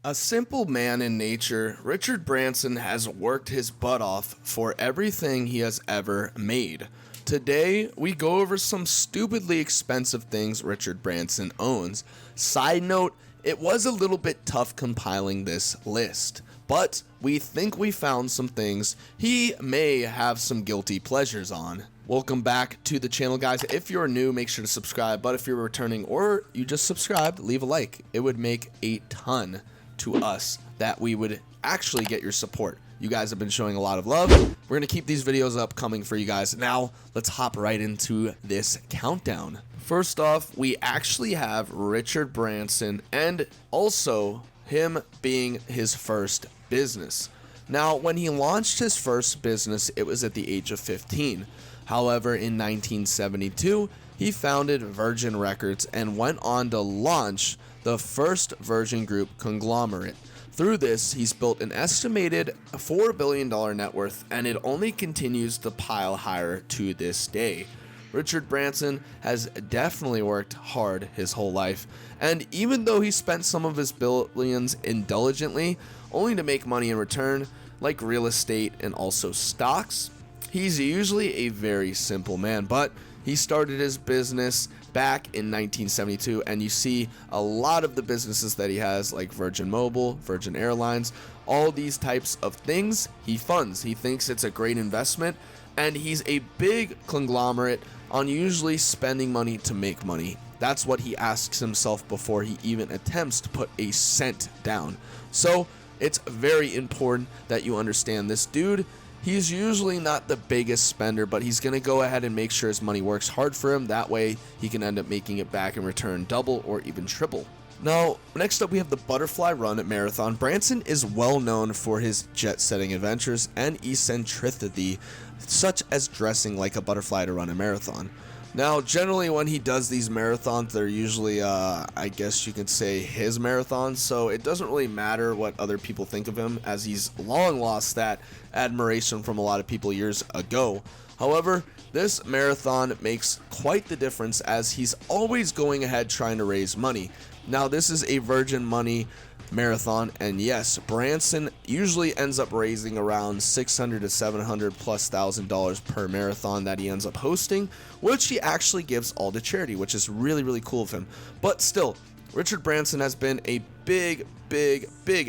A simple man in nature, Richard Branson has worked his butt off for everything he has ever made. Today, we go over some stupidly expensive things Richard Branson owns. Side note, it was a little bit tough compiling this list, but we think we found some things he may have some guilty pleasures on. Welcome back to the channel, guys. If you're new, make sure to subscribe, but if you're returning or you just subscribed, leave a like. It would make a ton to us that we would actually get your support. You guys have been showing a lot of love. We're gonna keep these videos up coming for you guys. Now let's hop right into this countdown. First off, we actually have Richard Branson and also him being his first business. Now, when he launched his first business, it was at the age of 15. However, in 1972, he founded Virgin Records and went on to launch the first Virgin Group conglomerate. Through this, he's built an estimated $4 billion net worth, and it only continues to pile higher to this day. Richard Branson has definitely worked hard his whole life, and even though he spent some of his billions indulgently, only to make money in return, like real estate and also stocks, he's usually a very simple man. But he started his business back in 1972, and you see a lot of the businesses that he has, like Virgin Mobile, Virgin Airlines, all these types of things he funds. He thinks it's a great investment, and he's a big conglomerate on usually spending money to make money. That's what he asks himself before he even attempts to put a cent down. So it's very important that you understand this dude. He's usually not the biggest spender, but he's going to go ahead and make sure his money works hard for him. That way he can end up making it back in return double or even triple. Now, next up we have the butterfly run at Marathon. Branson is well known for his jet-setting adventures and eccentricity, such as dressing like a butterfly to run a marathon. Now, generally when he does these marathons, they're usually, I guess you could say, his marathons, so it doesn't really matter what other people think of him, as he's long lost that admiration from a lot of people years ago. However, this marathon makes quite the difference, as he's always going ahead trying to raise money. Now, this is a Virgin Money marathon, and yes, Branson usually ends up raising around $600 to $700+ per marathon that he ends up hosting, which he actually gives all to charity, which is really cool of him. But still, Richard Branson has been a big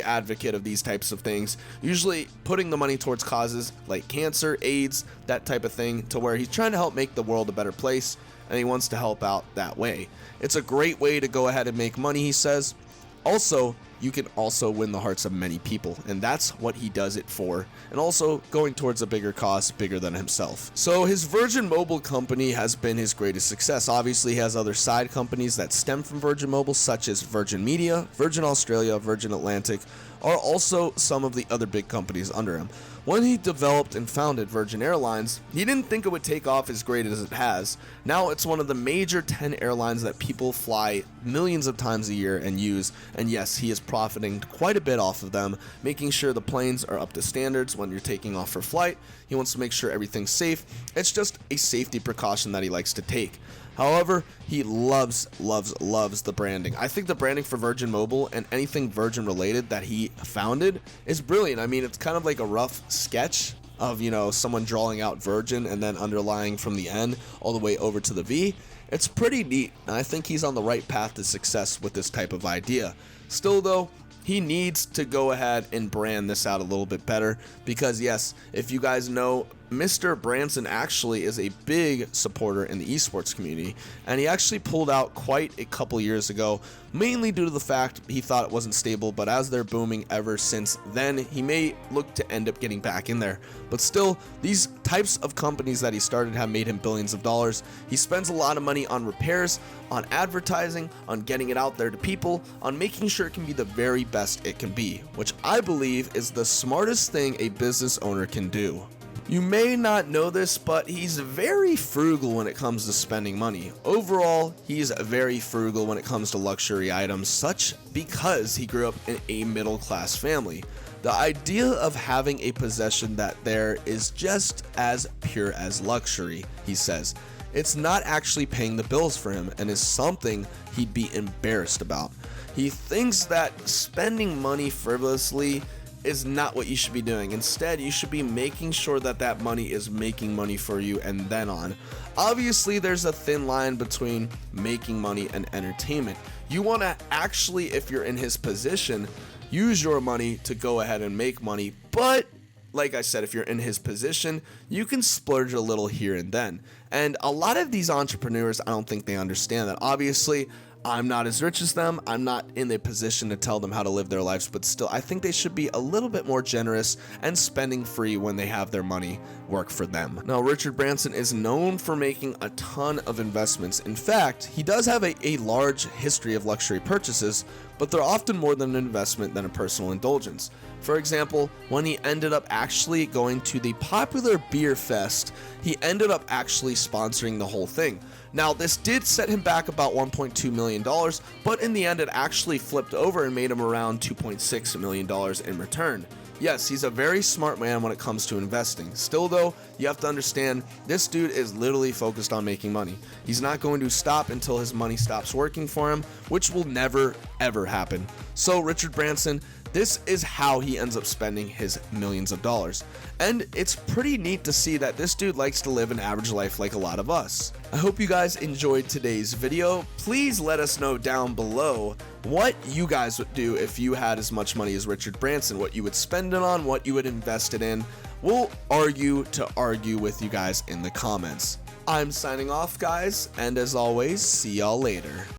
advocate of these types of things, usually putting the money towards causes like cancer, AIDS, that type of thing, to where he's trying to help make the world a better place, and he wants to help out that way. It's a great way to go ahead and make money, he says. Also, you can also win the hearts of many people, and that's what he does it for, and also going towards a bigger cause, bigger than himself. So his Virgin Mobile company has been his greatest success. Obviously, he has other side companies that stem from Virgin Mobile, such as Virgin Media, Virgin Australia, Virgin Atlantic, are also some of the other big companies under him. When he developed and founded Virgin Airlines, he didn't think it would take off as great as it has. Now it's one of the major 10 airlines that people fly millions of times a year and use, and yes, he is profiting quite a bit off of them, making sure the planes are up to standards when you're taking off for flight. He wants to make sure everything's safe. It's just a safety precaution that he likes to take. However, he loves the branding. I think the branding for Virgin Mobile and anything Virgin related that he founded is brilliant. I mean, it's kind of like a rough sketch of, you know, someone drawing out Virgin and then underlying from the N all the way over to the V. It's pretty neat, and I think he's on the right path to success with this type of idea. Still though, he needs to go ahead and brand this out a little bit better, because yes, if you guys know, Mr. Branson actually is a big supporter in the esports community, and he actually pulled out quite a couple years ago, mainly due to the fact he thought it wasn't stable, but as they're booming ever since then, he may look to end up getting back in there. But still, these types of companies that he started have made him billions of dollars. He spends a lot of money on repairs, on advertising, on getting it out there to people, on making sure it can be the very best it can be, which I believe is the smartest thing a business owner can do. You may not know this, but he's very frugal when it comes to spending money. Overall, he's very frugal when it comes to luxury items, such because he grew up in a middle-class family. The idea of having a possession that there is just as pure as luxury, he says. It's not actually paying the bills for him and is something he'd be embarrassed about. He thinks that spending money frivolously is not what you should be doing. Instead, you should be making sure that that money is making money for you and then on. Obviously, there's a thin line between making money and entertainment. You want to actually, if you're in his position, use your money to go ahead and make money, but like I said, if you're in his position, you can splurge a little here and then. And a lot of these entrepreneurs, I don't think they understand that. Obviously, I'm not as rich as them. I'm not in a position to tell them how to live their lives, but still, I think they should be a little bit more generous and spending free when they have their money work for them. Now, Richard Branson is known for making a ton of investments. In fact, he does have a large history of luxury purchases, but they're often more than an investment than a personal indulgence. For example, when he ended up actually going to the popular beer fest, he ended up actually sponsoring the whole thing. Now, this did set him back about $1.2 million, but in the end, it actually flipped over and made him around $2.6 million in return. Yes, he's a very smart man when it comes to investing. Still though, you have to understand, this dude is literally focused on making money. He's not going to stop until his money stops working for him, which will never, ever happen. So Richard Branson, this is how he ends up spending his millions of dollars. And it's pretty neat to see that this dude likes to live an average life like a lot of us. I hope you guys enjoyed today's video. Please let us know down below what you guys would do if you had as much money as Richard Branson, what you would spend it on, what you would invest it in. We'll argue with you guys in the comments. I'm signing off, guys, and as always, see y'all later.